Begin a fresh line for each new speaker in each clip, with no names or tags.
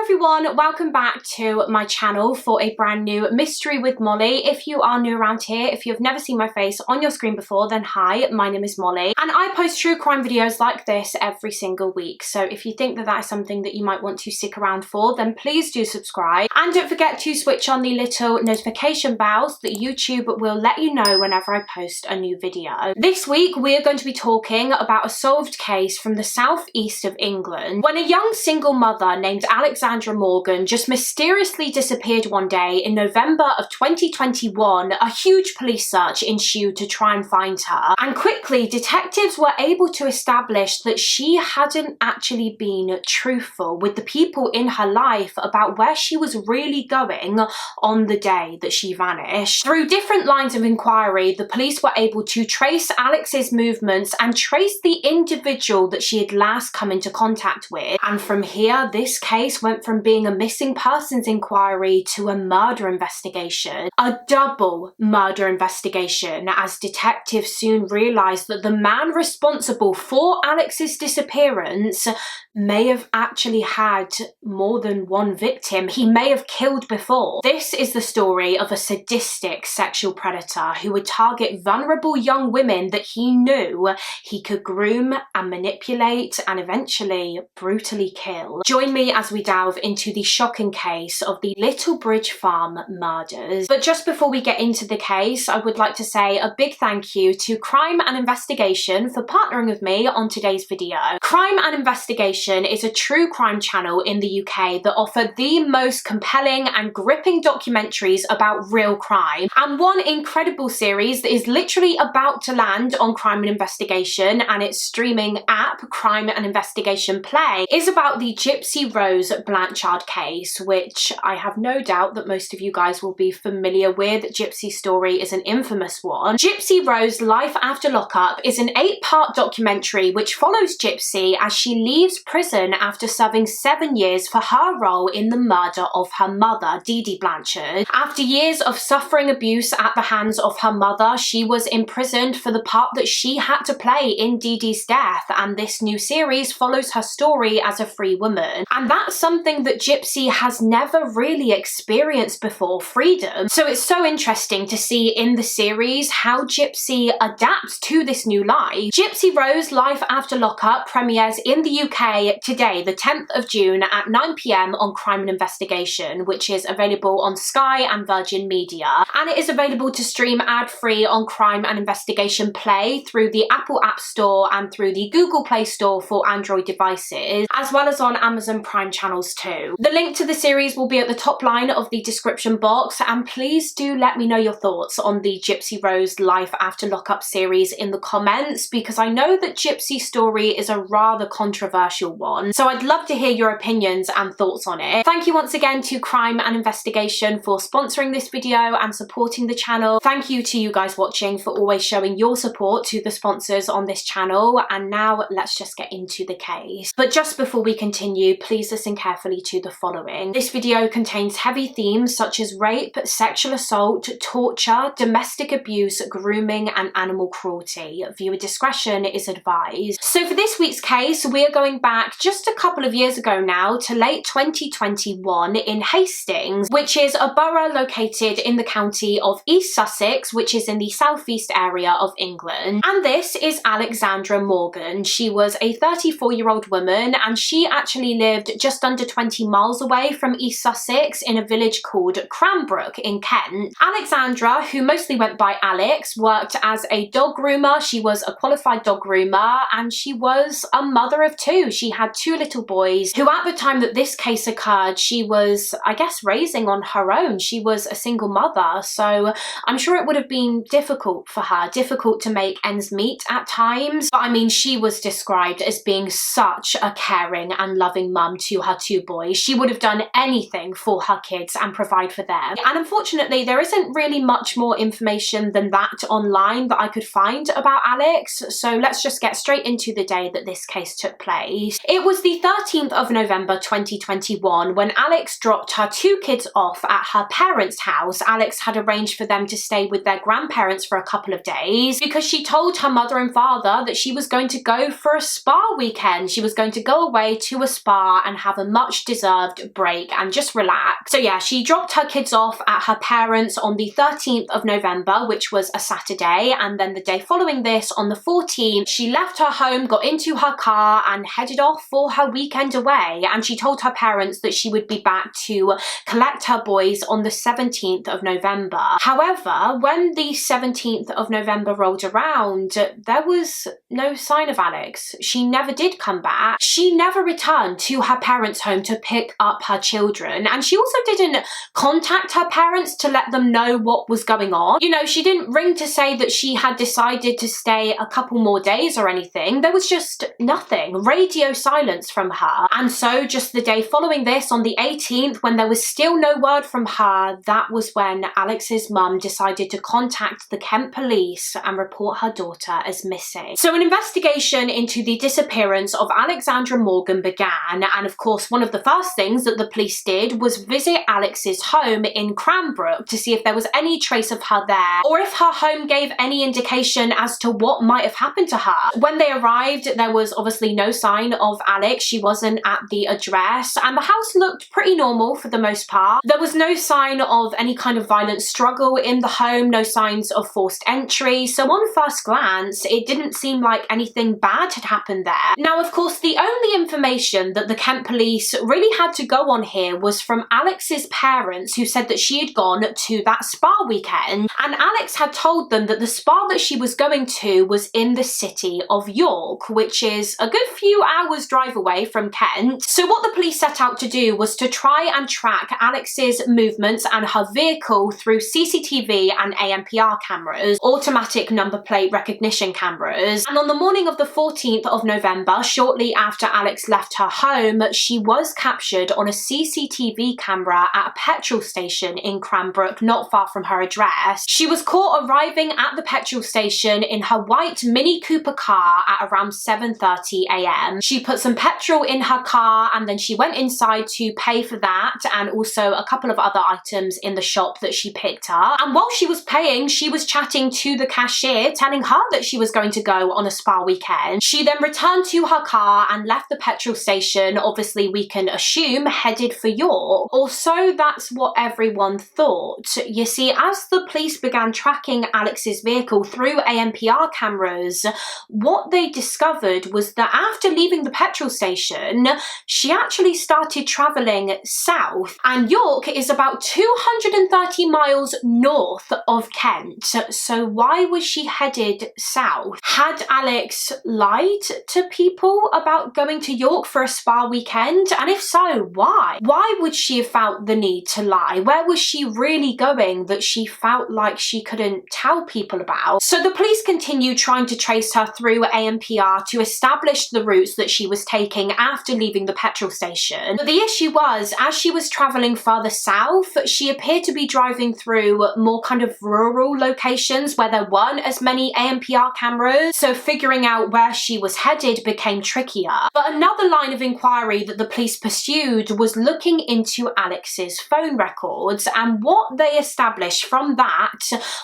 everyone, welcome back to my channel for a brand new mystery with Mollie. If you are new around here, if you've never seen my face on your screen before, then hi, my name is Mollie and I post true crime videos like this every single week. So if you think that that is something that you might want to stick around for, then please do subscribe and don't forget to switch on the little notification bells that YouTube will let you know whenever I post a new video. This week we are going to be talking about a solved case from the southeast of England when a young single mother named Alexandra Morgan just mysteriously disappeared one day in November of 2021. A huge police search ensued to try and find her, and quickly detectives were able to establish that she hadn't actually been truthful with the people in her life about where she was really going on the day that she vanished. Through different lines of inquiry, the police were able to trace Alex's movements and trace the individual that she had last come into contact with, and from here this case went from being a missing persons inquiry to a murder investigation. A double murder investigation, as detectives soon realised that the man responsible for Alex's disappearance may have actually had more than one victim. He may have killed before. This is the story of a sadistic sexual predator who would target vulnerable young women that he knew he could groom and manipulate and eventually brutally kill. Join me as we delve into the shocking case of the Little Bridge Farm murders. But just before we get into the case, I would like to say a big thank you to Crime and Investigation for partnering with me on today's video. Crime and Investigation is a true crime channel in the UK that offer the most compelling and gripping documentaries about real crime. And one incredible series that is literally about to land on Crime and Investigation and its streaming app, Crime and Investigation Play, is about the Gypsy Rose Blanchard case, which I have no doubt that most of you guys will be familiar with. Gypsy's story is an infamous one. Gypsy Rose Life After Lockup is an 8-part documentary which follows Gypsy as she leaves prison after serving 7 years for her role in the murder of her mother, Dee Dee Blanchard. After years of suffering abuse at the hands of her mother, she was imprisoned for the part that she had to play in Dee Dee's death, and this new series follows her story as a free woman. And that's something that Gypsy has never really experienced before, freedom. So it's so interesting to see in the series how Gypsy adapts to this new life. Gypsy Rose Life After Lockup premieres in the UK today, the 10th of June at 9 PM on Crime and Investigation, which is available on Sky and Virgin Media. And it is available to stream ad-free on Crime and Investigation Play through the Apple App Store and through the Google Play Store for Android devices, as well as on Amazon Prime channels too. The link to the series will be at the top line of the description box, and please do let me know your thoughts on the Gypsy Rose Life After Lockup series in the comments, because I know that Gypsy's story is a rather controversial one, so I'd love to hear your opinions and thoughts on it. Thank you once again to Crime and Investigation for sponsoring this video and supporting the channel. Thank you to you guys watching for always showing your support to the sponsors on this channel, and now let's just get into the case. But just before we continue, please listen carefully to the following. This video contains heavy themes such as rape, sexual assault, torture, domestic abuse, grooming and animal cruelty. Viewer discretion is advised. So for this week's case, we are going back just a couple of years ago now to late 2021 in Hastings, which is a borough located in the county of East Sussex, which is in the southeast area of England. And this is Alexandra Morgan. She was a 34-year-old woman, and she actually lived just under 20 miles away from East Sussex in a village called Cranbrook in Kent. Alexandra, who mostly went by Alex, worked as a dog groomer. She was a qualified dog groomer, and she was a mother of 2. She had 2 little boys who, at the time that this case occurred, she was, I guess, raising on her own. She was a single mother, so I'm sure it would have been difficult for her, difficult to make ends meet at times. But I mean, she was described as being such a caring and loving mum to her 2 boys. She would have done anything for her kids and provide for them. And unfortunately, there isn't really much more information than that online that I could find about Alex, so let's just get straight into the day that this case took place. It was the 13th of November 2021 when Alex dropped her 2 kids off at her parents' house. Alex had arranged for them to stay with their grandparents for a couple of days because she told her mother and father that she was going to go for a spa weekend. She was going to go away to a spa and have a much much deserved break and just relax. So yeah, she dropped her kids off at her parents' on the 13th of November, which was a Saturday, and then the day following this, on the 14th, she left her home, got into her car and headed off for her weekend away, and she told her parents that she would be back to collect her boys on the 17th of November. However, when the 17th of November rolled around, there was no sign of Alex. She never did come back. She never returned to her parents' home to pick up her children, and she also didn't contact her parents to let them know what was going on. You know, she didn't ring to say that she had decided to stay a couple more days or anything. There was just nothing, radio silence from her. And so just the day following this, on the 18th, when there was still no word from her, that was when Alex's mum decided to contact the Kent police and report her daughter as missing. So an investigation into the disappearance of Alexandra Morgan began, and of course one of the first things that the police did was visit Alex's home in Cranbrook to see if there was any trace of her there, or if her home gave any indication as to what might have happened to her. When they arrived, there was obviously no sign of Alex. She wasn't at the address, and the house looked pretty normal for the most part. There was no sign of any kind of violent struggle in the home, no signs of forced entry, so on first glance it didn't seem like anything bad had happened there. Now of course the only information that the Kent police really had to go on here was from Alex's parents, who said that she had gone to that spa weekend, and Alex had told them that the spa that she was going to was in the city of York, which is a good few hours drive away from Kent. So what the police set out to do was to try and track Alex's movements and her vehicle through CCTV and ANPR cameras, automatic number plate recognition cameras. And on the morning of the 14th of November, shortly after Alex left her home, she was captured on a CCTV camera at a petrol station in Cranbrook, not far from her address. She was caught arriving at the petrol station in her white Mini Cooper car at around 7:30 a.m. She put some petrol in her car and then she went inside to pay for that, and also a couple of other items in the shop that she picked up. And while she was paying, she was chatting to the cashier, telling her that she was going to go on a spa weekend. She then returned to her car and left the petrol station, obviously we can assume headed for York. Or so that's what everyone thought. You see, as the police began tracking Alex's vehicle through ANPR cameras, what they discovered was that after leaving the petrol station, she actually started travelling south, and York is about 230 miles north of Kent. So why was she headed south? Had Alex lied to people about going to York for a spa weekend? And if so, why? Why would she have felt the need to lie? Where was she really going that she felt like she couldn't tell people about? So the police continued trying to trace her through ANPR to establish the routes that she was taking after leaving the petrol station. But the issue was, as she was travelling further south, she appeared to be driving through more kind of rural locations where there weren't as many ANPR cameras, so figuring out where she was headed became trickier. But another line of inquiry that the police pursued was looking into Alex's phone records, and what they established from that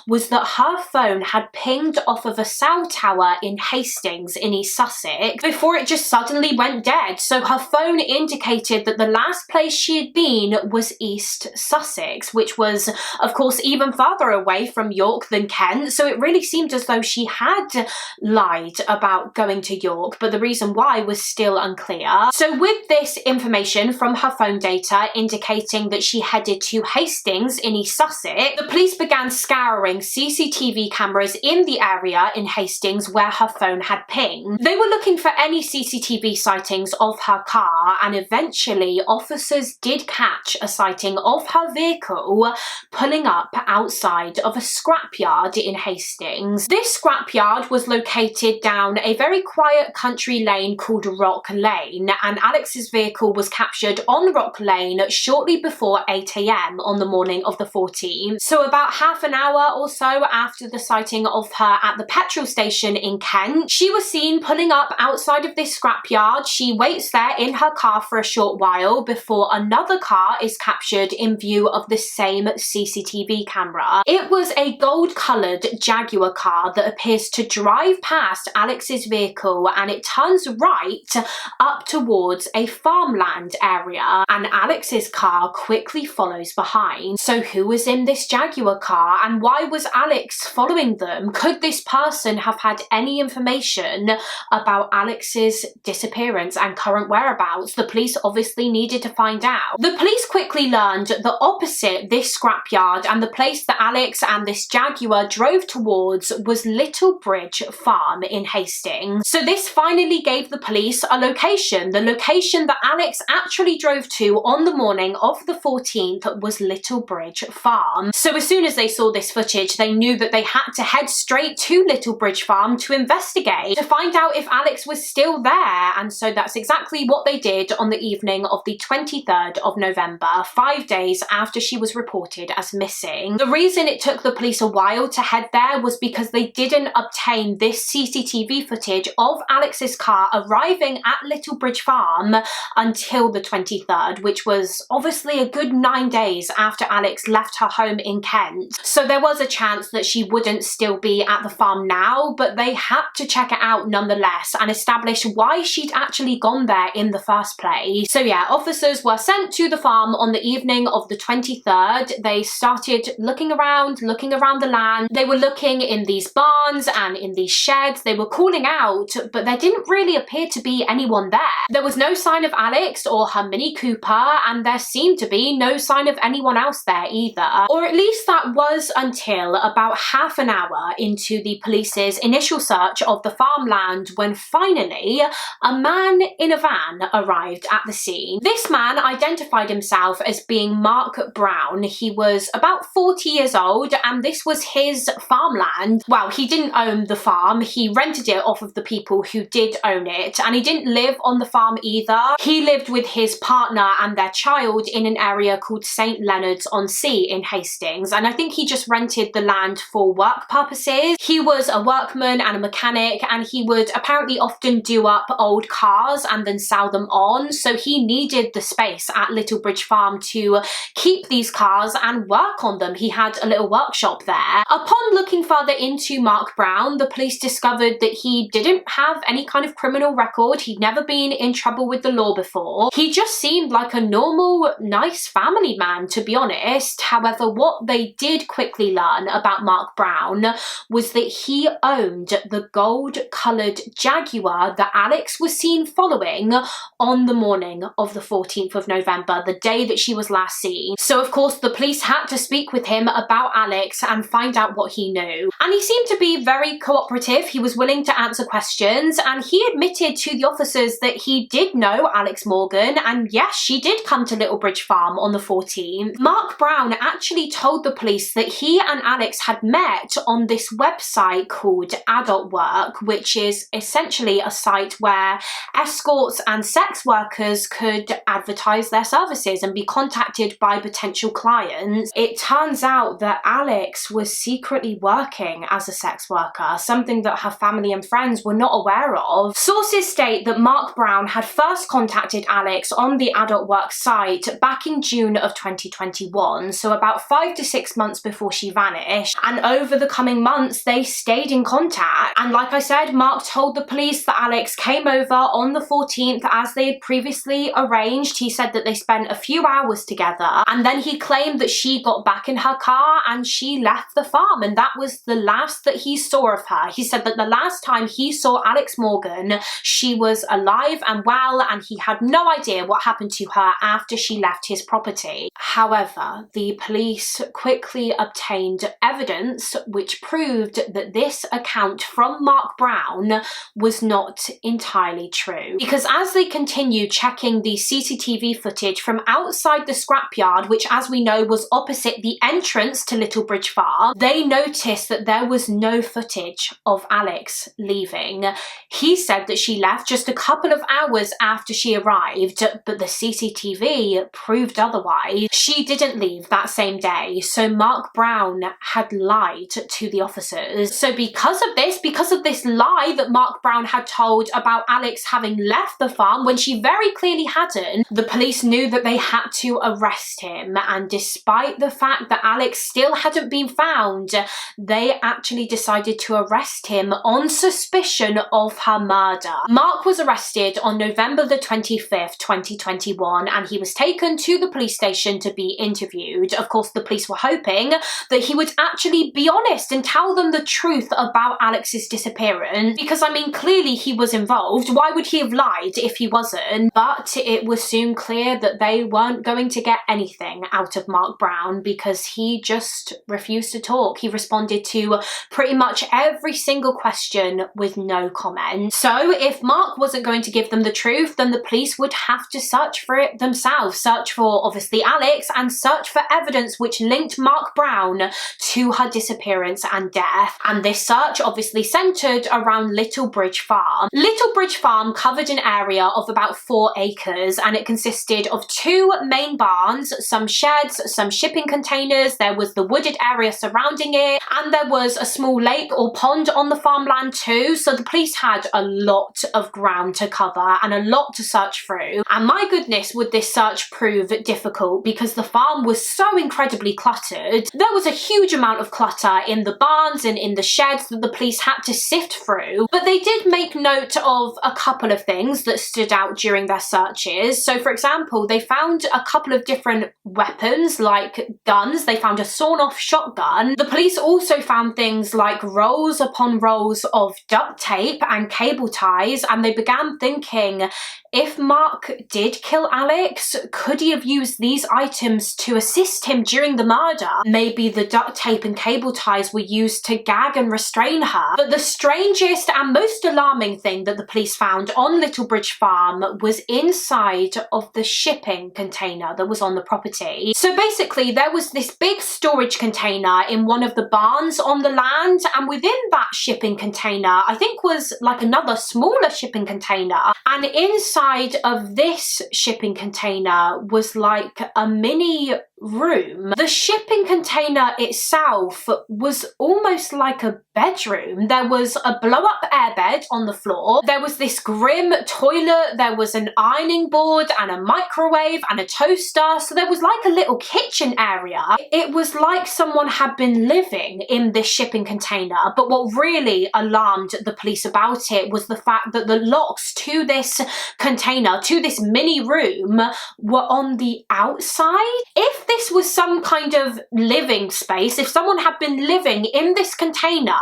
was that her phone had pinged off of a cell tower in Hastings in East Sussex before it just suddenly went dead. So her phone indicated that the last place she had been was East Sussex, which was of course even further away from York than Kent, so it really seemed as though she had lied about going to York, but the reason why was still unclear. So with this information from her phone data indicating that she headed to Hastings in East Sussex, the police began scouring CCTV cameras in the area in Hastings where her phone had pinged. They were looking for any CCTV sightings of her car, and eventually officers did catch a sighting of her vehicle pulling up outside of a scrapyard in Hastings. This scrapyard was located down a very quiet country lane called Rock Lane, and Alex's vehicle was captured on Rock Lane shortly before 8 a.m. on the morning of the 14th. So about half an hour or so after the sighting of her at the petrol station in Kent, she was seen pulling up outside of this scrapyard. She waits there in her car for a short while before another car is captured in view of the same CCTV camera. It was a gold-coloured Jaguar car that appears to drive past Alex's vehicle, and it turns right up towards a farmland farmland area, and Alex's car quickly follows behind. So who was in this Jaguar car, and why was Alex following them? Could this person have had any information about Alex's disappearance and current whereabouts? The police obviously needed to find out. The police quickly learned that opposite this scrapyard and the place that Alex and this Jaguar drove towards was Littlebridge Farm in Hastings. So this finally gave the police a location. The location that Alex actually drove to on the morning of the 14th was Littlebridge Farm. So as soon as they saw this footage, they knew that they had to head straight to Littlebridge Farm to investigate, to find out if Alex was still there. And so that's exactly what they did on the evening of the 23rd of November, 5 days after she was reported as missing. The reason it took the police a while to head there was because they didn't obtain this CCTV footage of Alex's car arriving at Littlebridge Farm until the 23rd, which was obviously a good 9 days after Alex left her home in Kent. So there was a chance that she wouldn't still be at the farm now, but they had to check it out nonetheless and establish why she'd actually gone there in the first place. So yeah, officers were sent to the farm on the evening of the 23rd. They started looking around the land. They were looking in these barns and in these sheds. They were calling out, but there didn't really appear to be anyone there. There was no sign of Alex or her Mini Cooper, and there seemed to be no sign of anyone else there either. Or at least that was until about half an hour into the police's initial search of the farmland, when finally a man in a van arrived at the scene. This man identified himself as being Mark Brown. He was about 40 years old, and this was his farmland. Well, he didn't own the farm. He rented it off of the people who did own it, and he didn't live on the farm either. He lived with his partner and their child in an area called St. Leonards-on-Sea in Hastings, and I think he just rented the land for work purposes. He was a workman and a mechanic, and he would apparently often do up old cars and then sell them on, so he needed the space at Littlebridge Farm to keep these cars and work on them. He had a little workshop there. Upon looking further into Mark Brown, the police discovered that he didn't have any kind of criminal record. He'd never been in trouble with the law before. He just seemed like a normal, nice family man, to be honest. However, what they did quickly learn about Mark Brown was that he owned the gold-coloured Jaguar that Alex was seen following on the morning of the 14th of November, the day that she was last seen. So of course the police had to speak with him about Alex and find out what he knew. And he seemed to be very cooperative. He was willing to answer questions, and he admitted to the officers that he did know Alex Morgan, and yes, she did come to Littlebridge Farm on the 14th. Mark Brown actually told the police that he and Alex had met on this website called Adult Work, which is essentially a site where escorts and sex workers could advertise their services and be contacted by potential clients. It turns out that Alex was secretly working as a sex worker, something that her family and friends were not aware of. Sources state that Mark Brown had first contacted Alex on the Adult Work site back in June of 2021, so about 5 to 6 months before she vanished, and over the coming months they stayed in contact. And like I said, Mark told the police that Alex came over on the 14th as they had previously arranged. He said that they spent a few hours together, and then he claimed that she got back in her car and she left the farm, and that was the last that he saw of her. He said that the last time he saw Alex Morgan, she was alive and well, and he had no idea what happened to her after she left his property. However, the police quickly obtained evidence which proved that this account from Mark Brown was not entirely true. Because as they continued checking the CCTV footage from outside the scrapyard, which as we know was opposite the entrance to Littlebridge Farm, they noticed that there was no footage of Alex leaving. He said that she left just a couple of hours after she arrived, but the CCTV proved otherwise. She didn't leave that same day, so Mark Brown had lied to the officers. So because of this lie that Mark Brown had told about Alex having left the farm when she very clearly hadn't, the police knew that they had to arrest him, and despite the fact that Alex still hadn't been found, they actually decided to arrest him on suspicion of her murder. Mark was arrested on November the 25th 25th, 2021, and he was taken to the police station to be interviewed. Of course, the police were hoping that he would actually be honest and tell them the truth about Alex's disappearance, because I mean, clearly he was involved. Why would he have lied if he wasn't? But it was soon clear that they weren't going to get anything out of Mark Brown, because he just refused to talk. He responded to pretty much every single question with no comment. So if Mark wasn't going to give them the truth, then the police would have to search for it themselves, search for obviously Alex, and search for evidence which linked Mark Brown to her disappearance and death. And this search obviously centred around Little Bridge Farm. Little Bridge Farm covered an area of about 4 acres, and it consisted of 2 main barns, some sheds, some shipping containers, there was the wooded area surrounding it, and there was a small lake or pond on the farmland too. So the police had a lot of ground to cover and a lot to search through. And my goodness, would this search prove difficult, because the farm was so incredibly cluttered. There was a huge amount of clutter in the barns and in the sheds that the police had to sift through. But they did make note of a couple of things that stood out during their searches. So for example, they found a couple of different weapons like guns. They found a sawn-off shotgun. The police also found things like rolls upon rolls of duct tape and cable ties, and they began thinking, if Mark did kill Alex, could he have used these items to assist him during the murder? Maybe the duct tape and cable ties were used to gag and restrain her. But the strangest and most alarming thing that the police found on Little Bridge Farm was inside of the shipping container that was on the property. So basically, there was this big storage container in one of the barns on the land, and within that shipping container, I think was like another smaller shipping container, and inside of this shipping container was like a mini room. The shipping container itself was almost like a bedroom. There was a blow-up airbed on the floor, there was this grim toilet, there was an ironing board and a microwave and a toaster, so there was like a little kitchen area. It was like someone had been living in this shipping container. But what really alarmed the police about it was the fact that the locks to this container, to this mini room, were on the outside. If this was some kind of living space, if someone had been living in this container,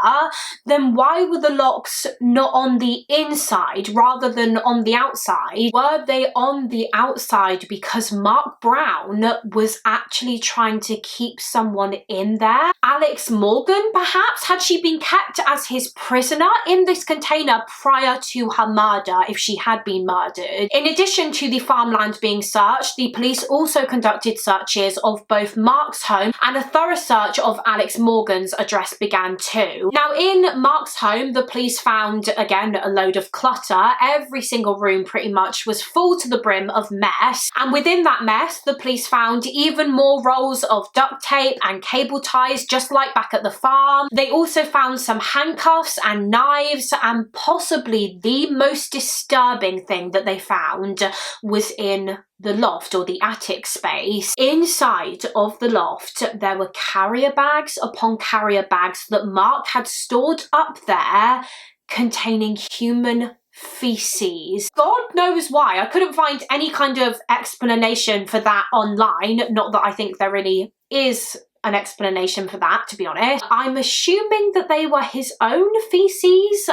then why were the locks not on the inside rather than on the outside? Were they on the outside because Mark Brown was actually trying to keep someone in there? Alex Morgan, perhaps? Had she been kept as his prisoner in this container prior to her murder, if she had been murdered? In addition to the farmland being searched, the police also conducted searches of both Mark's home, and a thorough search of Alex Morgan's address began too. Now, in Mark's home, the police found, again, a load of clutter. Every single room pretty much was full to the brim of mess, and within that mess, the police found even more rolls of duct tape and cable ties, just like back at the farm. They also found some handcuffs and knives, and possibly the most disturbing thing that they found was in the loft, or the attic space. Inside of the loft, there were carrier bags upon carrier bags that Mark had stored up there containing human feces. God knows why. I couldn't find any kind of explanation for that online. Not that I think there really is an explanation for that, to be honest. I'm assuming that they were his own feces.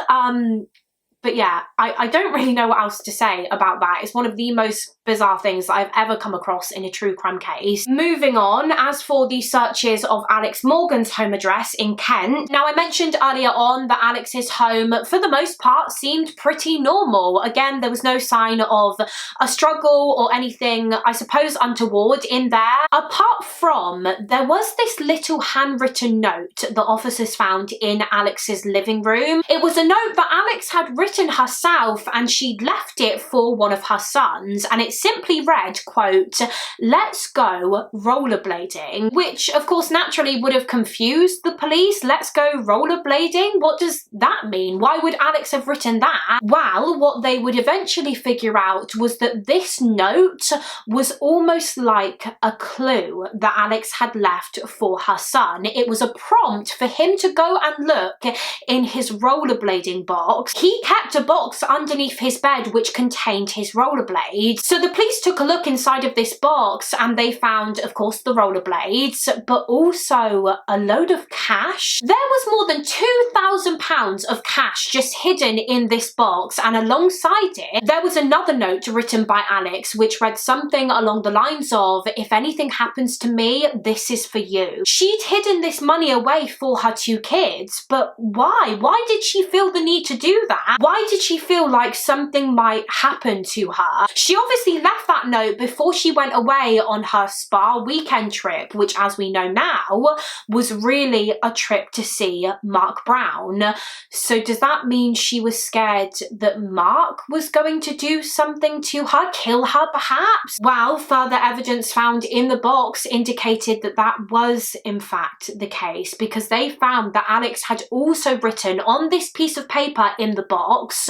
But yeah, I don't really know what else to say about that. It's one of the most bizarre things that I've ever come across in a true crime case. Moving on, as for the searches of Alex Morgan's home address in Kent, now I mentioned earlier on that Alex's home, for the most part, seemed pretty normal. Again, there was no sign of a struggle or anything, I suppose, untoward in there. Apart from, there was this little handwritten note that officers found in Alex's living room. It was a note that Alex had written herself, and she'd left it for one of her sons, and it simply read, quote, "Let's go rollerblading," which of course naturally would have confused the police. Let's go rollerblading? What does that mean? Why would Alex have written that? Well, what they would eventually figure out was that this note was almost like a clue that Alex had left for her son. It was a prompt for him to go and look in his rollerblading box. He kept kept a box underneath his bed which contained his rollerblades. So the police took a look inside of this box and they found, of course, the rollerblades, but also a load of cash. There was more than £2,000 of cash just hidden in this box, and alongside it there was another note written by Alex which read something along the lines of, "If anything happens to me, this is for you." She'd hidden this money away for her 2 kids, but why? Why did she feel the need to do that? Why did she feel like something might happen to her? She obviously left that note before she went away on her spa weekend trip, which, as we know now, was really a trip to see Mark Brown. So does that mean she was scared that Mark was going to do something to her, kill her perhaps? Well, further evidence found in the box indicated that that was in fact the case, because they found that Alex had also written on this piece of paper in the box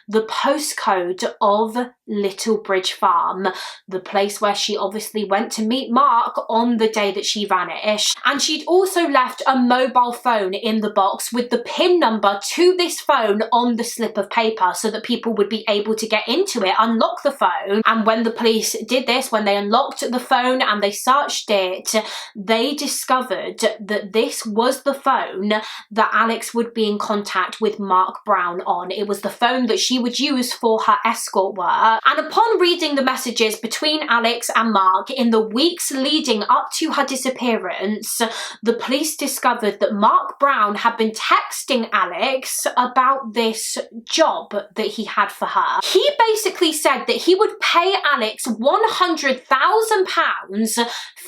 the postcode of Littlebridge Farm, the place where she obviously went to meet Mark on the day that she vanished. And she'd also left a mobile phone in the box with the PIN number to this phone on the slip of paper so that people would be able to get into it, unlock the phone. And when the police did this, when they unlocked the phone and they searched it, they discovered that this was the phone that Alex would be in contact with Mark Brown on. It was the phone that she would use for her escort work. And upon reading the messages between Alex and Mark in the weeks leading up to her disappearance, the police discovered that Mark Brown had been texting Alex about this job that he had for her. He basically said that he would pay Alex £100,000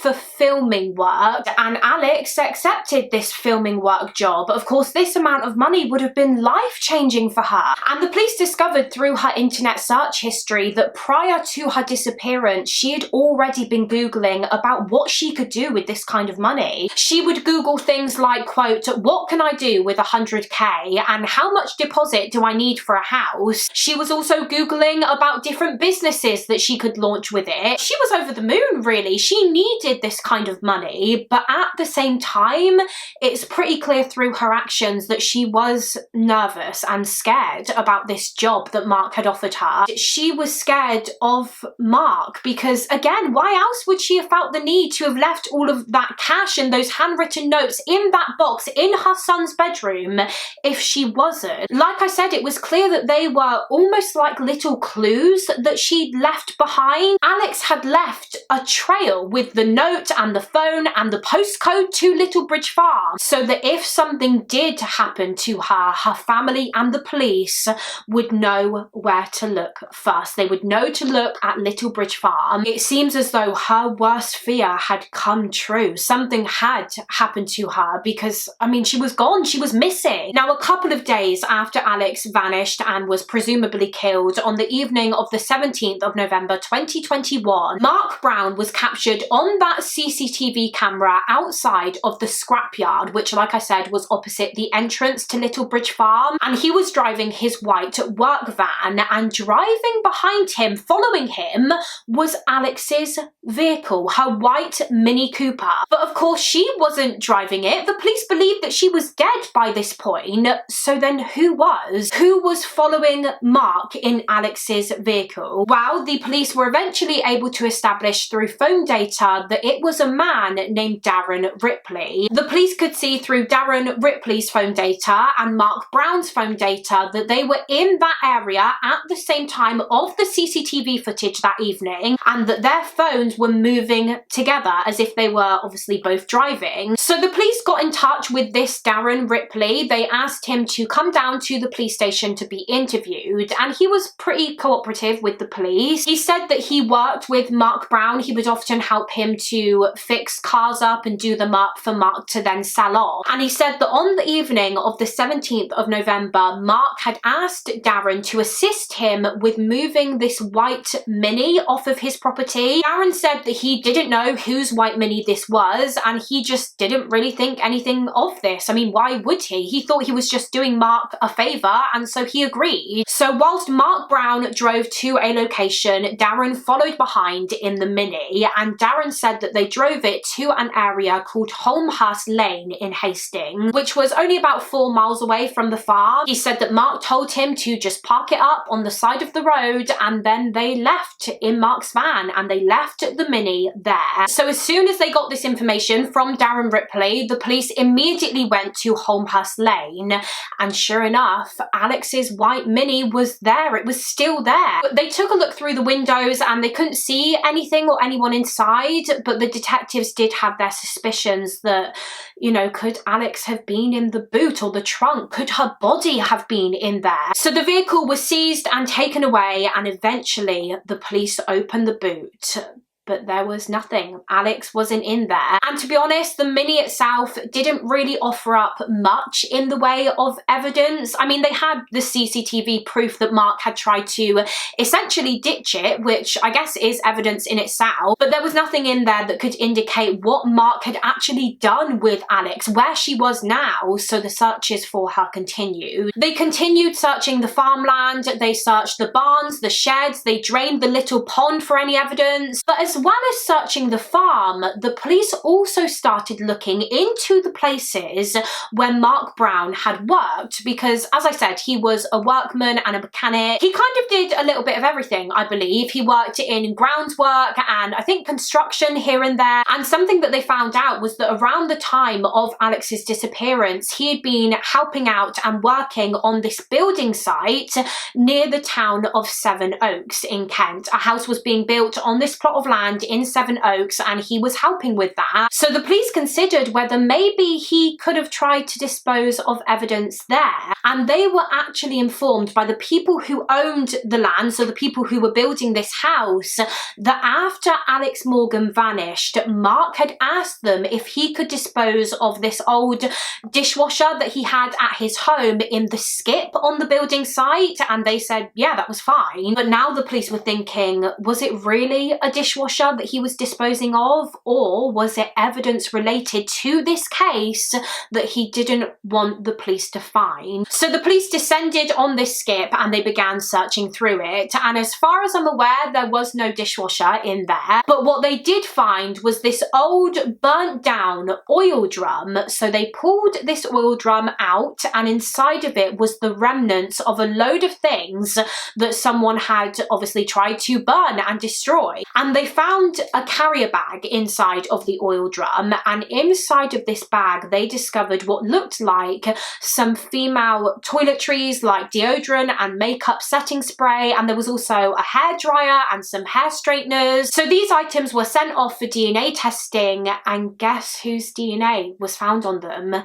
for filming work, and Alex accepted this filming work job. Of course, this amount of money would have been life-changing for her. And the police discovered through her internet search history that prior to her disappearance, she had already been Googling about what she could do with this kind of money. She would Google things like, quote, "What can I do with 100k and how much deposit do I need for a house?" She was also Googling about different businesses that she could launch with it. She was over the moon, really. She needed this kind of money, but at the same time, it's pretty clear through her actions that she was nervous and scared about this job that Mark had offered her. She was scared of Mark because, again, why else would she have felt the need to have left all of that cash and those handwritten notes in that box in her son's bedroom if she wasn't? Like I said, it was clear that they were almost like little clues that she'd left behind. Alex had left a trail with the note and the phone and the postcode to Littlebridge Farm, so that if something did happen to her, her family and the police would know where to look first. They would know to look at Littlebridge Farm. It seems as though her worst fear had come true. Something had happened to her because, I mean, she was gone, she was missing. Now, a couple of days after Alex vanished and was presumably killed, on the evening of the 17th of November 2021, Mark Brown was captured on that CCTV camera outside of the scrapyard, which, like I said, was opposite the entrance to Littlebridge Farm, and he was driving his white work van, and driving behind him, following him, was Alex's vehicle, her white Mini Cooper. But of course, she wasn't driving it. The police believed that she was dead by this point, so then who was? Who was following Mark in Alex's vehicle? Well, the police were eventually able to establish through phone data that it was a man named Darren Ripley. The police could see through Darren Ripley's phone data and Mark Brown's phone data that they were in that area at the same time of the CCTV footage that evening, and that their phones were moving together as if they were obviously both driving. So the police got in touch with this Darren Ripley. They asked him to come down to the police station to be interviewed, and he was pretty cooperative with the police. He said that he worked with Mark Brown. He would often help him to fix cars up and do them up for Mark to then sell on. And he said that on the evening of the 17th of November, Mark had asked Darren to assist him with moving moving this white Mini off of his property. Darren said that he didn't know whose white Mini this was, and he just didn't really think anything of this. I mean, why would he? He thought he was just doing Mark a favour, and so he agreed. So whilst Mark Brown drove to a location, Darren followed behind in the Mini, and Darren said that they drove it to an area called Holmhurst Lane in Hastings, which was only about 4 miles away from the farm. He said that Mark told him to just park it up on the side of the road, and then they left in Mark's van, and they left the Mini there. So as soon as they got this information from Darren Ripley, the police immediately went to Holmhurst Lane, and sure enough, Alex's white Mini was there. It was still there. They took a look through the windows and they couldn't see anything or anyone inside, but the detectives did have their suspicions that, you know, could Alex have been in the boot or the trunk? Could her body have been in there? So the vehicle was seized and taken away, and eventually the police opened the boot. But there was nothing. Alex wasn't in there. And to be honest, the Mini itself didn't really offer up much in the way of evidence. I mean, they had the CCTV proof that Mark had tried to essentially ditch it, which I guess is evidence in itself, but there was nothing in there that could indicate what Mark had actually done with Alex, where she was now, so the searches for her continued. They continued searching the farmland, they searched the barns, the sheds, they drained the little pond for any evidence, but as well as searching the farm, the police also started looking into the places where Mark Brown had worked, because as I said, he was a workman and a mechanic. He kind of did a little bit of everything, I believe. He worked in groundwork and I think construction here and there, and something that they found out was that around the time of Alex's disappearance, he had been helping out and working on this building site near the town of Sevenoaks in Kent. A house was being built on this plot of land in Sevenoaks, and he was helping with that. So the police considered whether maybe he could have tried to dispose of evidence there, and they were actually informed by the people who owned the land, so the people who were building this house, that after Alex Morgan vanished, Mark had asked them if he could dispose of this old dishwasher that he had at his home in the skip on the building site, and they said yeah, that was fine. But now the police were thinking, was it really a dishwasher that he was disposing of, or was it evidence related to this case that he didn't want the police to find? So the police descended on this skip and they began searching through it, and as far as I'm aware, there was no dishwasher in there, but what they did find was this old burnt down oil drum. So they pulled this oil drum out, and inside of it was the remnants of a load of things that someone had obviously tried to burn and destroy, and they found a carrier bag inside of the oil drum, and inside of this bag they discovered what looked like some female toiletries like deodorant and makeup setting spray, and there was also a hairdryer and some hair straighteners. So these items were sent off for DNA testing, and guess whose DNA was found on them?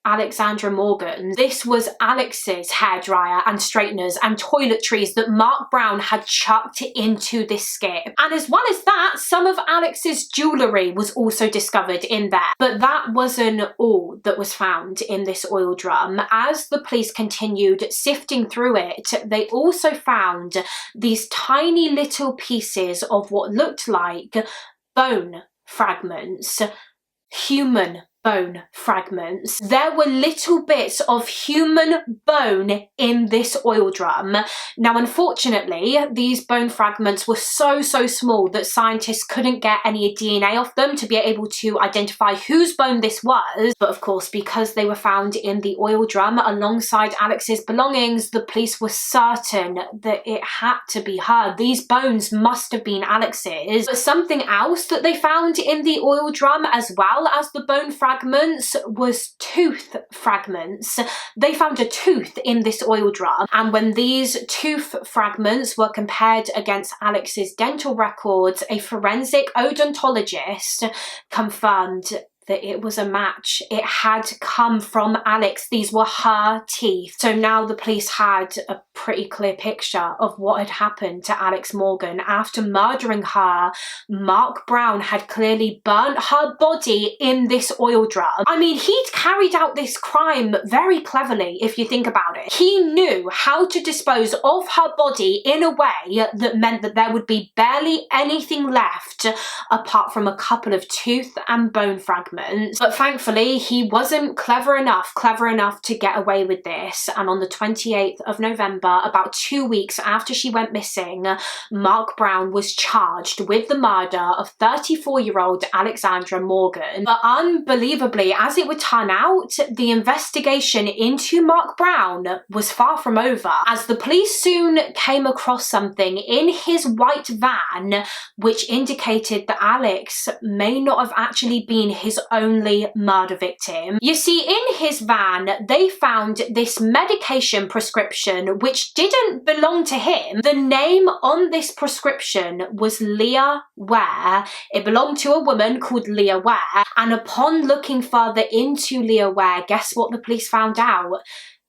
Alexandra Morgan. This was Alex's hairdryer and straighteners and toiletries that Mark Brown had chucked into this skip. And as well as that, some of Alex's jewellery was also discovered in there. But that wasn't all that was found in this oil drum. As the police continued sifting through it, they also found these tiny little pieces of what looked like bone fragments, human bone fragments. There were little bits of human bone in this oil drum. Now, unfortunately, these bone fragments were so small that scientists couldn't get any DNA off them to be able to identify whose bone this was. But of course, because they were found in the oil drum alongside Alex's belongings, the police were certain that it had to be her. These bones must have been Alex's. But something else that they found in the oil drum, as well as the bone fragments, was tooth fragments. They found a tooth in this oil drum, and when these tooth fragments were compared against Alex's dental records, a forensic odontologist confirmed that it was a match. It had come from Alex. These were her teeth. So now the police had a pretty clear picture of what had happened to Alex Morgan. After murdering her, Mark Brown had clearly burnt her body in this oil drum. I mean, he'd carried out this crime very cleverly, if you think about it. He knew how to dispose of her body in a way that meant that there would be barely anything left apart from a couple of tooth and bone fragments. But thankfully, he wasn't clever enough to get away with this. And on the 28th of November, about 2 weeks after she went missing, Mark Brown was charged with the murder of 34-year-old Alexandra Morgan. But unbelievably, as it would turn out, the investigation into Mark Brown was far from over, as the police soon came across something in his white van which indicated that Alex may not have actually been his only murder victim. You see, in his van, they found this medication prescription which didn't belong to him. The name on this prescription was Leah Ware. It belonged to a woman called Leah Ware, and upon looking further into Leah Ware, guess what the police found out?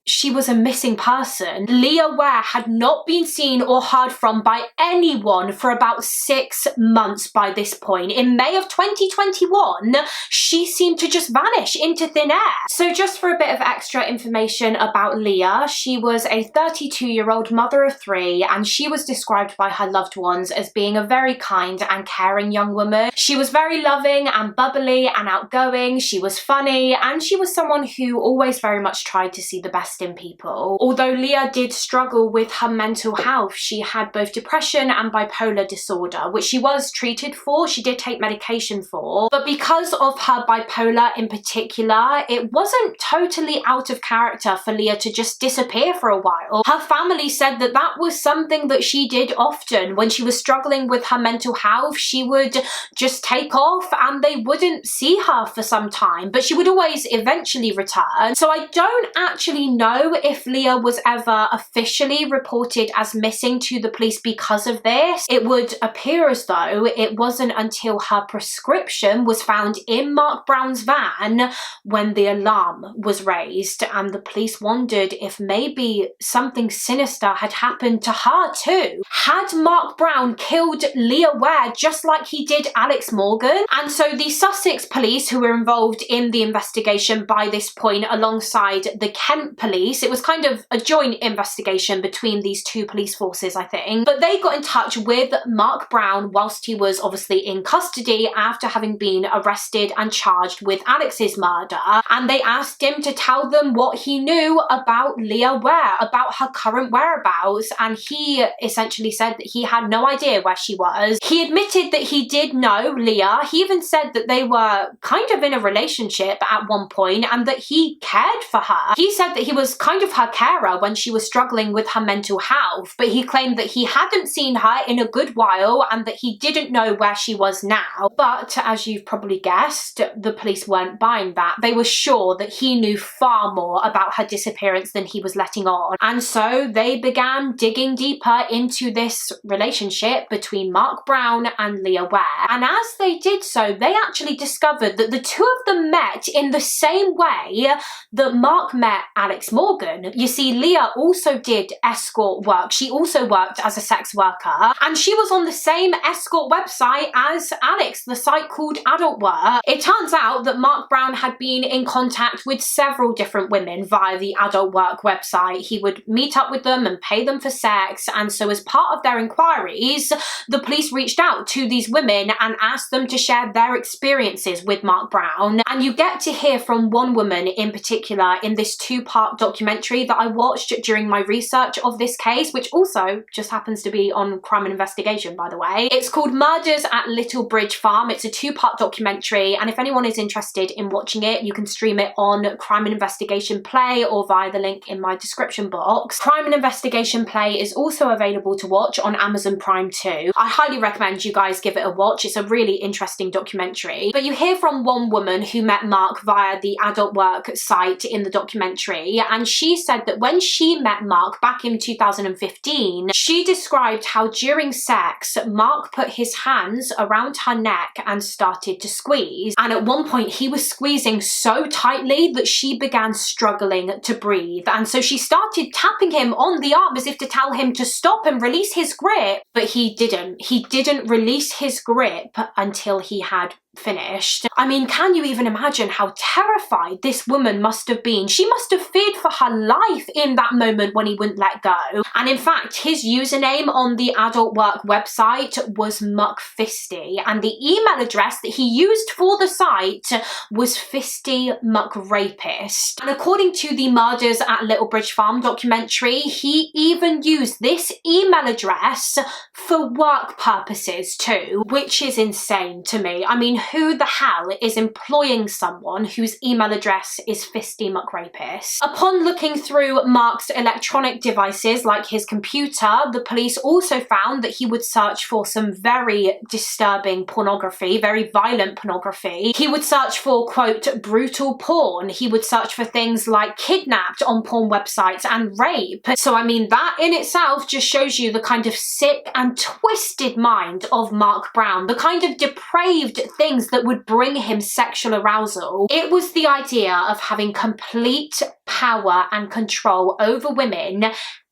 She was a missing person. Leah Ware had not been seen or heard from by anyone for about 6 months by this point. In May of 2021, she seemed to just vanish into thin air. So just for a bit of extra information about Leah, she was a 32-year-old mother of 3, and she was described by her loved ones as being a very kind and caring young woman. She was very loving and bubbly and outgoing. She was funny, and she was someone who always very much tried to see the best in people. Although Leah did struggle with her mental health, she had both depression and bipolar disorder, which she was treated for. She did take medication for, but because of her bipolar in particular, it wasn't totally out of character for Leah to just disappear for a while. Her family said that that was something that she did often. When she was struggling with her mental health, she would just take off and they wouldn't see her for some time, but she would always eventually return. So I don't actually know if Leah was ever officially reported as missing to the police because of this. It would appear as though it wasn't until her prescription was found in Mark Brown's van when the alarm was raised, and the police wondered if maybe something sinister had happened to her too. Had Mark Brown killed Leah Ware just like he did Alex Morgan? And so the Sussex police, who were involved in the investigation by this point alongside the Kent police, it was kind of a joint investigation between these two police forces, I think, but they got in touch with Mark Brown whilst he was obviously in custody after having been arrested and charged with Alex's murder, and they asked him to tell them what he knew about Leah Ware, about her current whereabouts, and he essentially said that he had no idea where she was. He admitted that he did know Leah. He even said that they were kind of in a relationship at one point and that he cared for her. He said that he was kind of her carer when she was struggling with her mental health, but he claimed that he hadn't seen her in a good while and that he didn't know where she was now. But as you've probably guessed, the police weren't buying that. They were sure that he knew far more about her disappearance than he was letting on, and so they began digging deeper into this relationship between Mark Brown and Leah Ware. And as they did so, they actually discovered that the two of them met in the same way that Mark met Alex Morgan. You see, Leah also did escort work. She also worked as a sex worker, and she was on the same escort website as Alex, the site called Adult Work. It turns out that Mark Brown had been in contact with several different women via the Adult Work website. He would meet up with them and pay them for sex, and so as part of their inquiries, the police reached out to these women and asked them to share their experiences with Mark Brown. And you get to hear from one woman in particular in this 2-part documentary that I watched during my research of this case, which also just happens to be on Crime and Investigation, by the way. It's called Murders at Little Bridge Farm. It's a 2-part documentary, and if anyone is interested in watching it, you can stream it on Crime and Investigation Play or via the link in my description box. Crime and Investigation Play is also available to watch on Amazon Prime too. I highly recommend you guys give it a watch. It's a really interesting documentary. But you hear from one woman who met Mark via the Adult Work site in the documentary, and she said that when she met Mark back in 2015, she described how during sex, Mark put his hands around her neck and started to squeeze. And at one point, he was squeezing so tightly that she began struggling to breathe. And so she started tapping him on the arm as if to tell him to stop and release his grip, but he didn't. He didn't release his grip until he had finished. I mean, can you even imagine how terrified this woman must have been? She must have feared for her life in that moment when he wouldn't let go. And in fact, his username on the adult work website was MuckFisty, and the email address that he used for the site was FistyMuckRapist. And according to the Murders at Littlebridge Farm documentary, he even used this email address for work purposes too, which is insane to me. I mean, who the hell is employing someone whose email address is FistyMuckRapist? Upon looking through Mark's electronic devices like his computer, the police also found that he would search for some very disturbing pornography, very violent pornography. He would search for, quote, brutal porn. He would search for things like kidnapped on porn websites and rape. So I mean, that in itself just shows you the kind of sick and twisted mind of Mark Brown, the kind of depraved things that would bring him sexual arousal. It was the idea of having complete power and control over women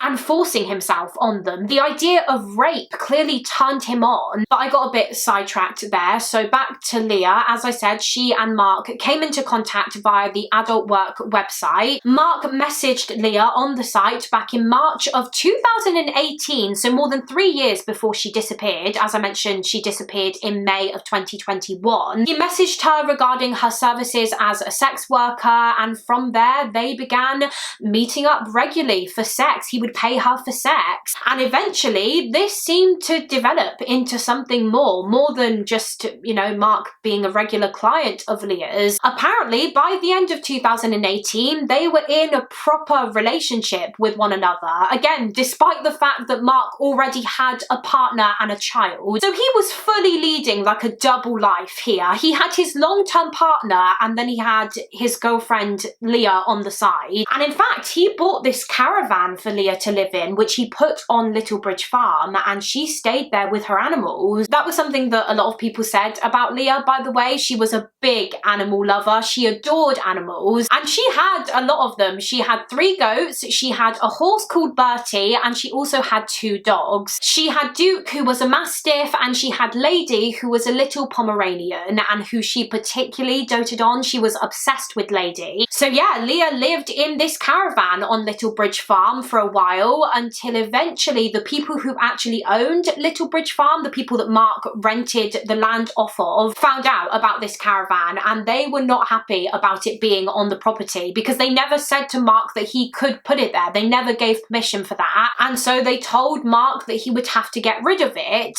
and forcing himself on them. The idea of rape clearly turned him on, but I got a bit sidetracked there. So back to Leah. As I said, she and Mark came into contact via the adult work website. Mark messaged Leah on the site back in March of 2018, so more than 3 years before she disappeared. As I mentioned, she disappeared in May of 2021. He messaged her regarding her services as a sex worker, and from there they began meeting up regularly for sex. He would pay her for sex, and eventually this seemed to develop into something more than just, you know, Mark being a regular client of Leah's. Apparently by the end of 2018 they were in a proper relationship with one another, again despite the fact that Mark already had a partner and a child. So he was fully leading like a double life here. He had his long-term partner and then he had his girlfriend Leah on the side, and in fact he bought this caravan for Leah to live in, which he put on Littlebridge Farm, and she stayed there with her animals. That was something that a lot of people said about Leah, by the way. She was a big animal lover. She adored animals, and she had a lot of them. She had 3 goats, she had a horse called Bertie, and she also had 2 dogs. She had Duke, who was a Mastiff, and she had Lady, who was a little Pomeranian, and who she particularly doted on. She was obsessed with Lady. So yeah, Leah lived in this caravan on Littlebridge Farm for a while, until eventually the people who actually owned Littlebridge Farm, the people that Mark rented the land off of, found out about this caravan, and they were not happy about it being on the property because they never said to Mark that he could put it there. They never gave permission for that, and so they told Mark that he would have to get rid of it.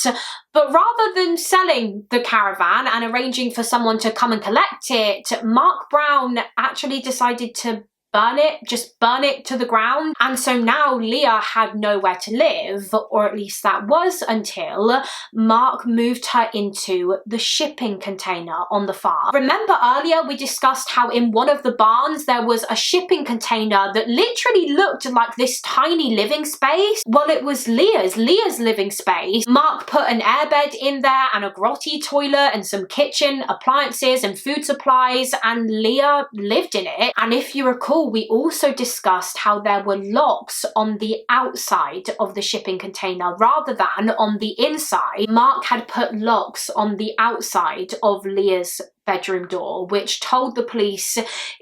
But rather than selling the caravan and arranging for someone to come and collect it, Mark Brown actually decided to burn it, just burn it to the ground. And so now Leah had nowhere to live, or at least that was until Mark moved her into the shipping container on the farm. Remember earlier we discussed how in one of the barns there was a shipping container that literally looked like this tiny living space? Well, it was Leah's living space. Mark put an airbed in there and a grotty toilet and some kitchen appliances and food supplies, and Leah lived in it. And if you recall, we also discussed how there were locks on the outside of the shipping container rather than on the inside. Mark had put locks on the outside of Leah's bedroom door, which told the police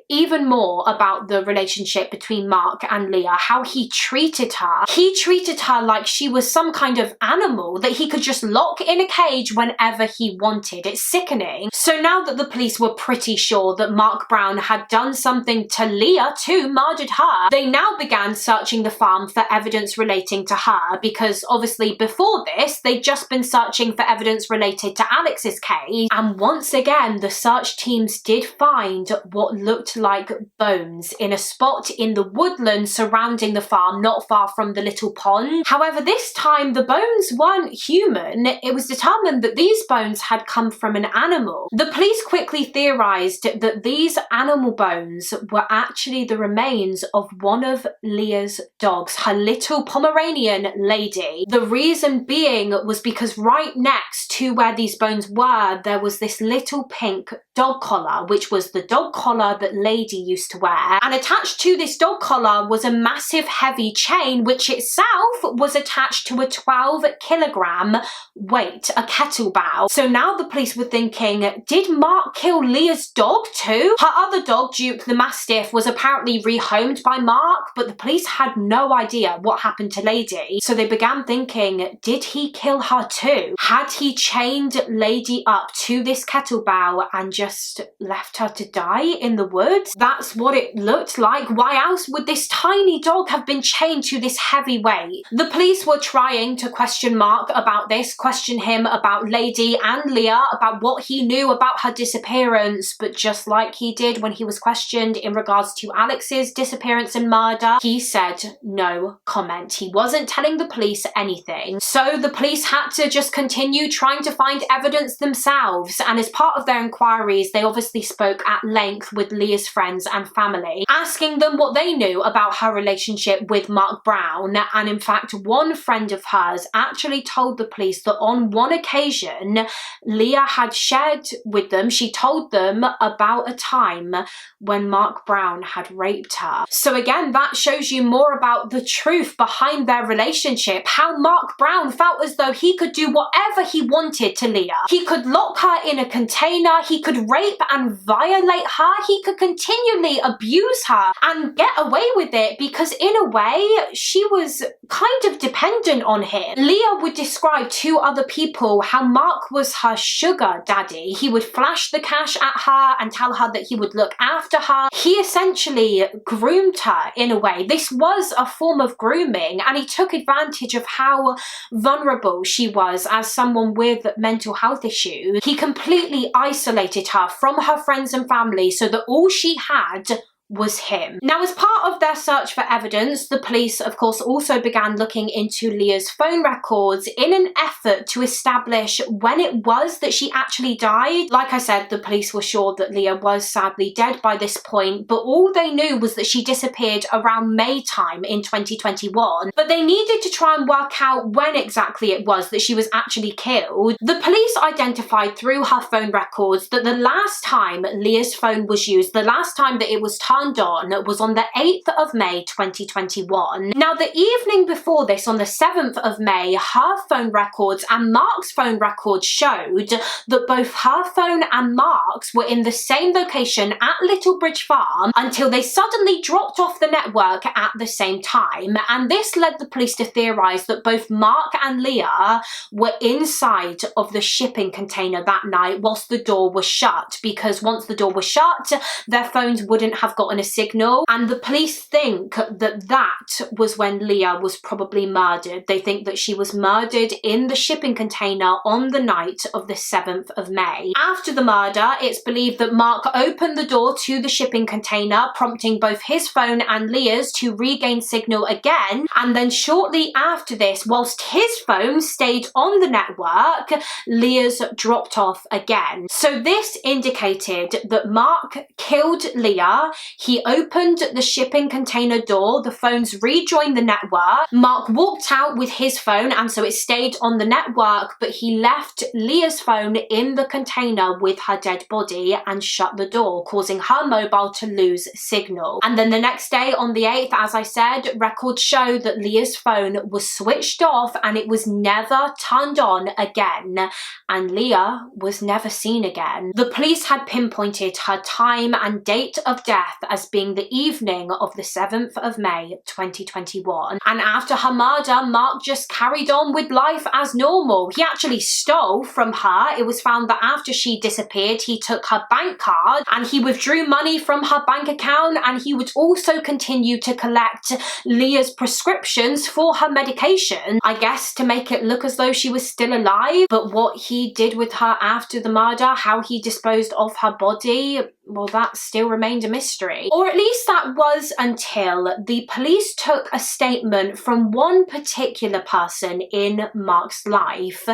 even more about the relationship between Mark and Leah, how he treated her. He treated her like she was some kind of animal that he could just lock in a cage whenever he wanted. It's sickening. So now that the police were pretty sure that Mark Brown had done something to Leah too, murdered her, they now began searching the farm for evidence relating to her, because obviously before this they'd just been searching for evidence related to Alex's case, and once again the search teams did find what looked like bones in a spot in the woodland surrounding the farm, not far from the little pond. However, this time the bones weren't human. It was determined that these bones had come from an animal. The police quickly theorized that these animal bones were actually the remains of one of Leah's dogs, her little Pomeranian Lady. The reason being was because right next to where these bones were, there was this little pink dog collar, which was the dog collar that Lady used to wear. And attached to this dog collar was a massive heavy chain, which itself was attached to a 12-kilogram weight, a kettlebell. So now the police were thinking, did Mark kill Leah's dog too? Her other dog, Duke the Mastiff, was apparently rehomed by Mark, but the police had no idea what happened to Lady. So they began thinking, did he kill her too? Had he chained Lady up to this kettlebell and just left her to die in the woods? That's what it looked like. Why else would this tiny dog have been chained to this heavy weight? The police were trying to question Mark about this, question him about Lady and Leah, about what he knew about her disappearance, but just like he did when he was questioned in regards to Alex's disappearance and murder, he said no comment. He wasn't telling the police anything. So the police had to just continue trying to find evidence themselves, and as part of their inquiries, they obviously spoke at length with Leah's friends and family, asking them what they knew about her relationship with Mark Brown. And in fact, one friend of hers actually told the police that on one occasion, Leah had shared with them, she told them about a time when Mark Brown had raped her. So again, that shows you more about the truth behind their relationship, how Mark Brown felt as though he could do whatever he wanted to Leah. He could lock her in a container, he could rape and violate her, he could continually abuse her and get away with it because in a way, she was kind of dependent on him. Leah would describe to other people how Mark was her sugar daddy. He would flash the cash at her and tell her that he would look after her. He essentially groomed her in a way. This was a form of grooming, and he took advantage of how vulnerable she was as someone with mental health issues. He completely isolated her from her friends and family so that all she had was him. Now, as part of their search for evidence, the police, of course, also began looking into Leah's phone records in an effort to establish when it was that she actually died. Like I said, the police were sure that Leah was sadly dead by this point, but all they knew was that she disappeared around May time in 2021. But they needed to try and work out when exactly it was that she was actually killed. The police identified through her phone records that the last time Leah's phone was used, the last time that it was turned on, was on the 8th of May 2021. Now, the evening before this, on the 7th of May, her phone records and Mark's phone records showed that both her phone and Mark's were in the same location at Little Bridge Farm until they suddenly dropped off the network at the same time. And this led the police to theorize that both Mark and Leah were inside of the shipping container that night whilst the door was shut, because once the door was shut, their phones wouldn't have gotten a signal, and the police think that that was when Leah was probably murdered. They think that she was murdered in the shipping container on the night of the 7th of May. After the murder, it's believed that Mark opened the door to the shipping container, prompting both his phone and Leah's to regain signal again, and then shortly after this, whilst his phone stayed on the network, Leah's dropped off again. So this indicated that Mark killed Leah. He opened the shipping container door, the phones rejoined the network, Mark walked out with his phone and so it stayed on the network, but he left Leah's phone in the container with her dead body and shut the door, causing her mobile to lose signal. And then the next day, on the 8th, as I said, records show that Leah's phone was switched off and it was never turned on again, and Leah was never seen again. The police had pinpointed her time and date of death as being the evening of the 7th of May 2021. And after her murder, Mark just carried on with life as normal. He actually stole from her. It was found that after she disappeared, he took her bank card and he withdrew money from her bank account, and he would also continue to collect Leah's prescriptions for her medication, I guess to make it look as though she was still alive. But what he did with her after the murder, how he disposed of her body, well, that still remained a mystery. Or at least that was until the police took a statement from one particular person in Mark's life.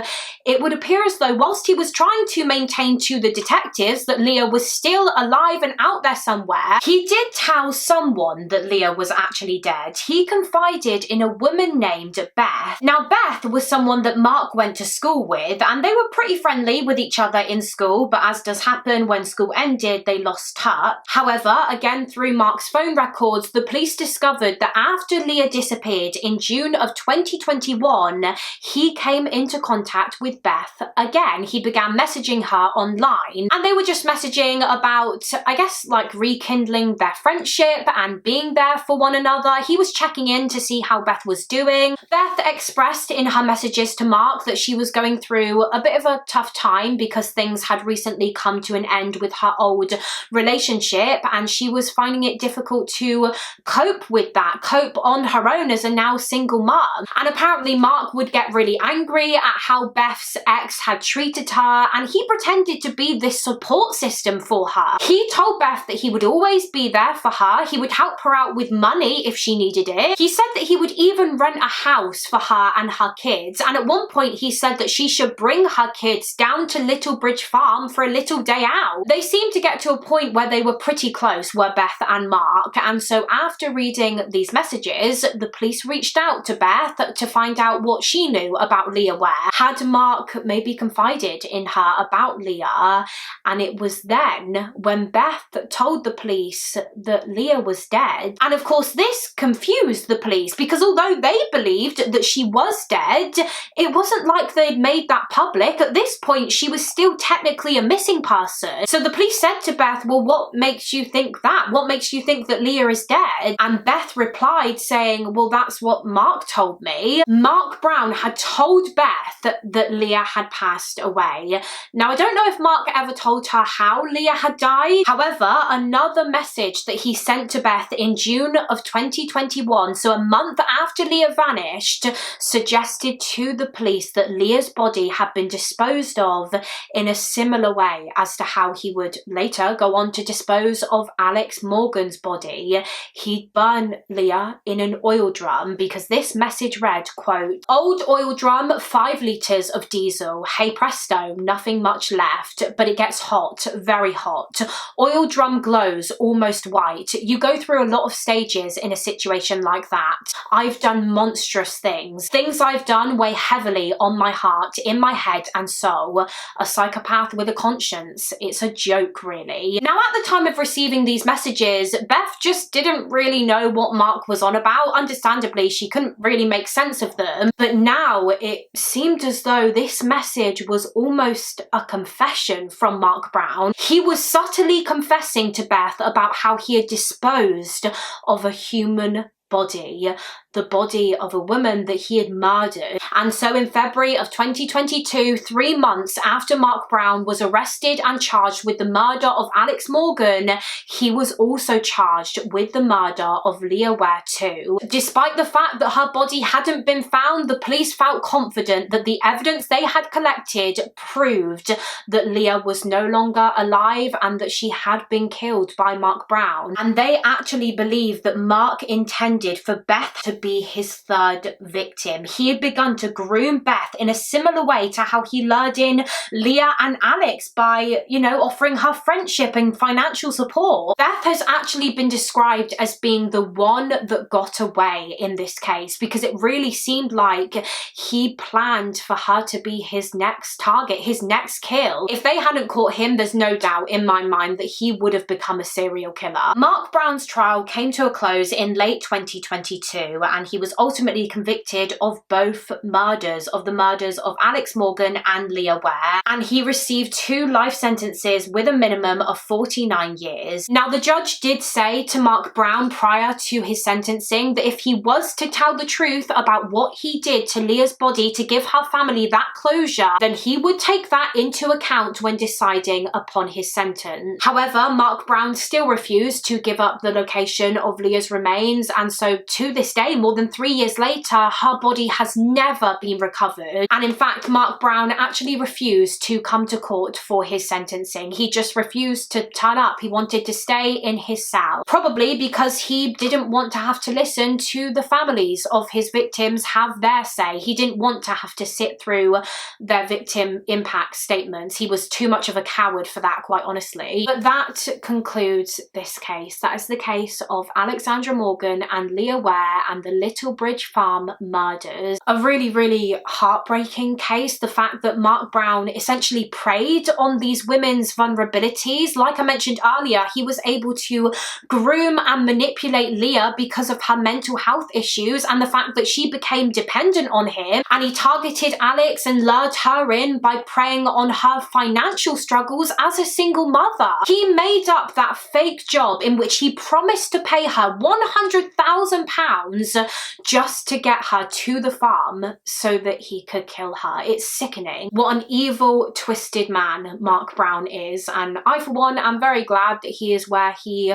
It would appear as though whilst he was trying to maintain to the detectives that Leah was still alive and out there somewhere, he did tell someone that Leah was actually dead. He confided in a woman named Beth. Now, Beth was someone that Mark went to school with, and they were pretty friendly with each other in school, but as does happen when school ended, they lost touch. However, again through Mark's phone records, the police discovered that after Leah disappeared in June of 2021, he came into contact with Beth again. He began messaging her online, and they were just messaging about, I guess, like rekindling their friendship and being there for one another. He was checking in to see how Beth was doing. Beth expressed in her messages to Mark that she was going through a bit of a tough time because things had recently come to an end with her old relationship, and she was finding it difficult to cope with that, cope on her own as a now single mum. And apparently Mark would get really angry at how Beth's ex had treated her, and he pretended to be this support system for her. He told Beth that he would always be there for her, he would help her out with money if she needed it. He said that he would even rent a house for her and her kids, and at one point he said that she should bring her kids down to Little Bridge Farm for a little day out. They seemed to get to a point where they were pretty close, were Beth and Mark, and so after reading these messages, the police reached out to Beth to find out what she knew about Leah Ware. Had Mark maybe confided in her about Leah? And it was then when Beth told the police that Leah was dead. And of course this confused the police, because although they believed that she was dead, it wasn't like they'd made that public. At this point she was still technically a missing person. So the police said to Beth, well, what makes you think that? What makes you think that Leah is dead? And Beth replied saying, well, that's what Mark told me. Mark Brown had told Beth that Leah had passed away. Now, I don't know if Mark ever told her how Leah had died. However, another message that he sent to Beth in June of 2021, so a month after Leah vanished, suggested to the police that Leah's body had been disposed of in a similar way as to how he would later go on to dispose of Alex Morgan's body. He'd burn Leah in an oil drum, because this message read, quote, "Old oil drum, 5 litres of diesel. Hey presto, nothing much left, but it gets hot, very hot. Oil drum glows almost white. You go through a lot of stages in a situation like that. I've done monstrous things. Things I've done weigh heavily on my heart, in my head and soul. A psychopath with a conscience. It's a joke, really." Now, at the time of receiving these messages, Beth just didn't really know what Mark was on about. Understandably, she couldn't really make sense of them. But now it seemed as though this message was almost a confession from Mark Brown. He was subtly confessing to Beth about how he had disposed of a human body, the body of a woman that he had murdered. And so in February of 2022, 3 months after Mark Brown was arrested and charged with the murder of Alex Morgan, he was also charged with the murder of Leah Ware too. Despite the fact that her body hadn't been found, the police felt confident that the evidence they had collected proved that Leah was no longer alive and that she had been killed by Mark Brown. And they actually believed that Mark intended for Beth to be his third victim. He had begun to groom Beth in a similar way to how he lured in Leah and Alex by, you know, offering her friendship and financial support. Beth has actually been described as being the one that got away in this case, because it really seemed like he planned for her to be his next target, his next kill. If they hadn't caught him, there's no doubt in my mind that he would have become a serial killer. Mark Brown's trial came to a close in late 2022, and he was ultimately convicted of both murders, of the murders of Alex Morgan and Leah Ware, and he received 2 life sentences with a minimum of 49 years. Now, the judge did say to Mark Brown prior to his sentencing that if he was to tell the truth about what he did to Leah's body to give her family that closure, then he would take that into account when deciding upon his sentence. However, Mark Brown still refused to give up the location of Leah's remains, and so to this day, more than 3 years later, her body has never been recovered. And in fact, Mark Brown actually refused to come to court for his sentencing. He just refused to turn up. He wanted to stay in his cell, probably because he didn't want to have to listen to the families of his victims have their say. He didn't want to have to sit through their victim impact statements. He was too much of a coward for that, quite honestly. But that concludes this case. That is the case of Alexandra Morgan and Leah Ware and the Little Bridge Farm murders. A really, really heartbreaking case. The fact that Mark Brown essentially preyed on these women's vulnerabilities. Like I mentioned earlier, he was able to groom and manipulate Leah because of her mental health issues and the fact that she became dependent on him, and he targeted Alex and lured her in by preying on her financial struggles as a single mother. He made up that fake job in which he promised to pay her £100,000 just to get her to the farm so that he could kill her. It's sickening. What an evil, twisted man Mark Brown is, and I for one am very glad that he is where he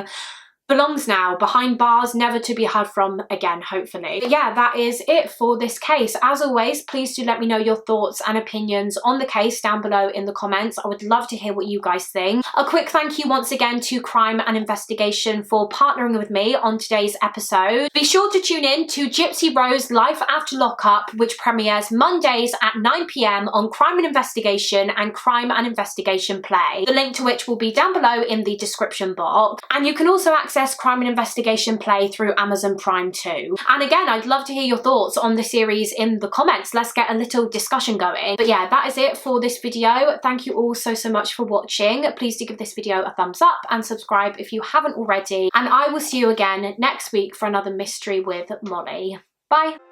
belongs now, behind bars, never to be heard from again, hopefully. But yeah, that is it for this case. As always, please do let me know your thoughts and opinions on the case down below in the comments. I would love to hear what you guys think. A quick thank you once again to Crime and Investigation for partnering with me on today's episode. Be sure to tune in to Gypsy Rose Life After Lockup, which premieres Mondays at 9 PM on Crime and Investigation and Crime and Investigation Play, the link to which will be down below in the description box. And you can also access Crime and Investigation Play through Amazon Prime too. And again, I'd love to hear your thoughts on the series in the comments. Let's get a little discussion going. But yeah, that is it for this video. Thank you all so much for watching. Please do give this video a thumbs up and subscribe if you haven't already. And I will see you again next week for another mystery with Mollie. Bye.